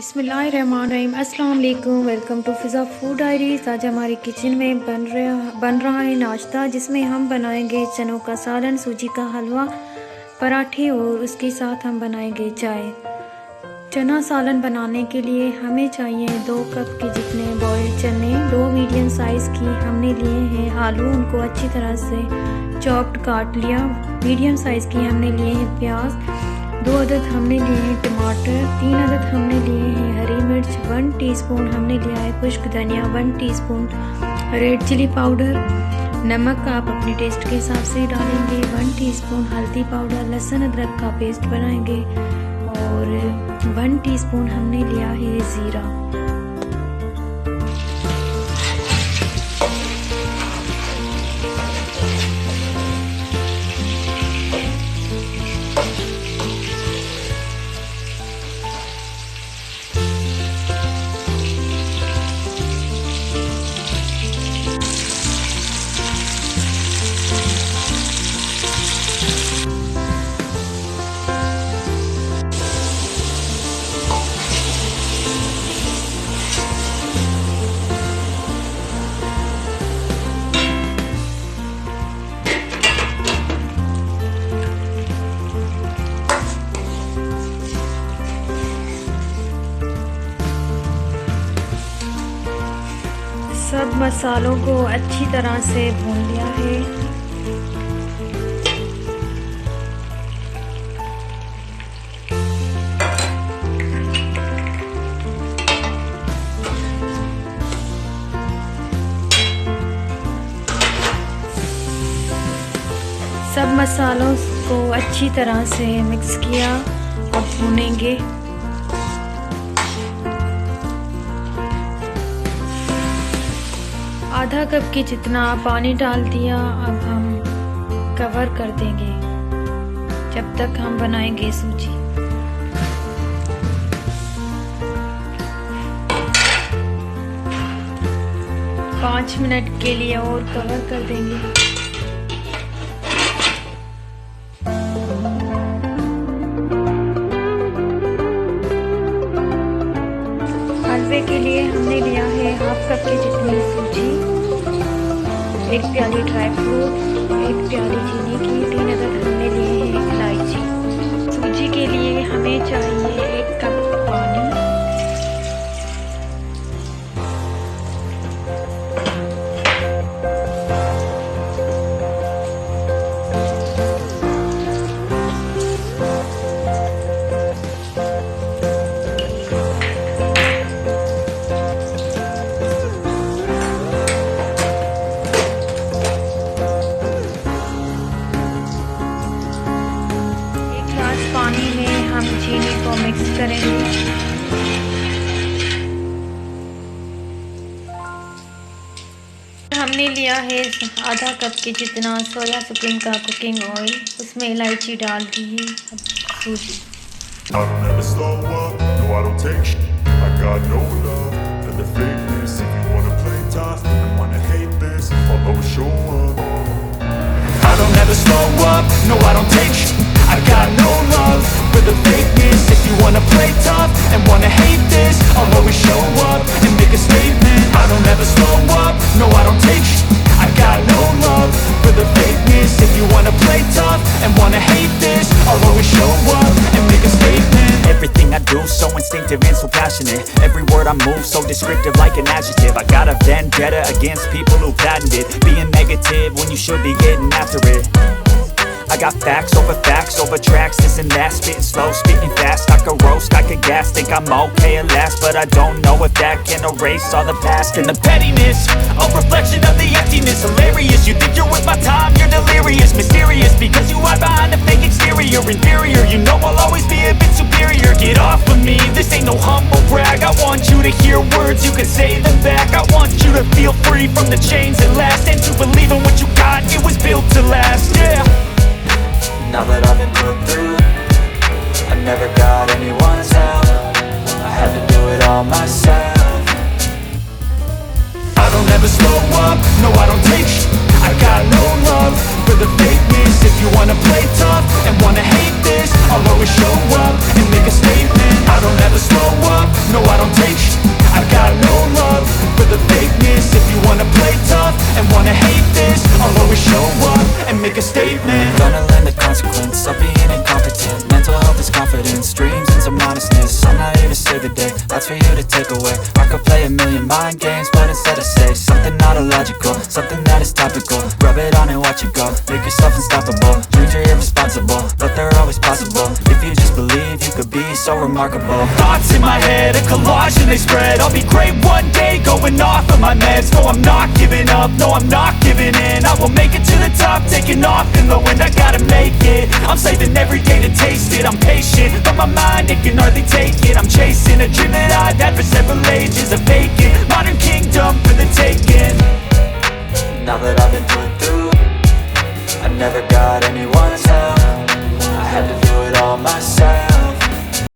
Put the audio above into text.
बिस्मिल्लाहिर्रहमानिर्रहीम, अस्सलाम वालेकुम। Welcome to Fiza food diaries. आज हमारे किचन में बन रहा है नाश्ता, जिसमें हम बनाएंगे चनों का सालन, सूजी का हलवा, पराठे और उसके साथ हम बनाएंगे चाय। चना सालन बनाने के लिए हमें चाहिए 2 कप के जितने बॉइल्ड चने। 2 मीडियम साइज़ की हमने लिए हैं आलू, उनको अच्छी तरह से चॉप्ड काट लिया। मीडियम साइज़ की हमने लिए हैं प्याज। 2 अदद हमने लिए हैं टमाटर। 3 अदद हमने लिए हैं हरी मिर्च। 1 टीस्पून हमने लिया है खुश्क धनिया। 1 टीस्पून रेड चिली पाउडर। नमक आप अपने टेस्ट के हिसाब से डालेंगे। 1 टीस्पून हल्दी पाउडर। लहसुन अदरक का पेस्ट बनाएंगे और 1 टीस्पून हमने लिया है ज़ीरा। सब मसालों को अच्छी तरह से भून लिया है। सब मसालों को अच्छी तरह से मिक्स किया। अब भूनेंगे। आधा कप के जितना पानी डाल दिया। अब हम कवर कर देंगे जब तक हम बनाएंगे सूजी। पाँच मिनट के लिए और कवर कर देंगे। हलवे के लिए हमने लिया है हाफ कप के जितनी सूजी, 1 प्याली ड्राई फ्रूट, 1 प्याली चीनी की, 3 अदद हमने लिए हैं इलायची। सूजी के लिए हमें चाहिए 1 कप पानी। पानी में हम चीनी को मिक्स करेंगे। हमने लिया है आधा कप के जितना सोया सुप्रीम का कुकिंग ऑयल, उसमें इलायची डाल दी है। सूजी I got no love for the fakeness. If you wanna play tough and wanna hate this, I'll always show up and make a statement. I don't ever slow up, no I don't take sh*t. I got no love for the fakeness. If you wanna play tough and wanna hate this, I'll always show up and make a statement. Everything I do so instinctive and so passionate. Every word I move so descriptive like an adjective. I got a vendetta against people who patented being negative when you should be getting after it. I got facts over tracks, this and that, spitting slow, spitting fast. I could roast, I could gas, think I'm okay at last, but I don't know if that can erase all the past. And the pettiness, a reflection of the emptiness. Hilarious, you think you're worth my time, you're delirious. Mysterious, because you hide behind a fake exterior. Inferior, you know I'll always be a bit superior. Get off of me, this ain't no humble brag. I want you to hear words, you can say them back. I want you to feel free from the chains that last, and to believe in what you got, it was built to last, yeah. Now that I've been put through, I never got anyone's help. I had to do it all myself. I don't ever slow up, no I don't take sh*t. I got no love for the fakeness. If you wanna play tough and wanna hate this, I'll always show up and make a statement. I don't ever slow up, no confidence, dreams and some honestness. I'm not here to save the day, that's for you to take away. I could play a million mind games, but instead I say something not illogical, something that is topical. Rub it on and watch it go, make yourself unstoppable. Dreams are irresponsible, but they're always possible. If you just believe, you could be so remarkable. Thoughts in my head, a collage and they spread. I'll be great one day, going off of my meds. No, I'm not giving up, no, I'm not giving in. I will make it to the top, taking off in the wind. I gotta make it, I'm saving every day to taste it. I'm patient, but my mind, it can hardly take it. I'm chasing a dream that I've had for several ages. A vacant, modern kingdom for the taking. Now that I've been put through, I never got anyone's help. I had to do it all myself.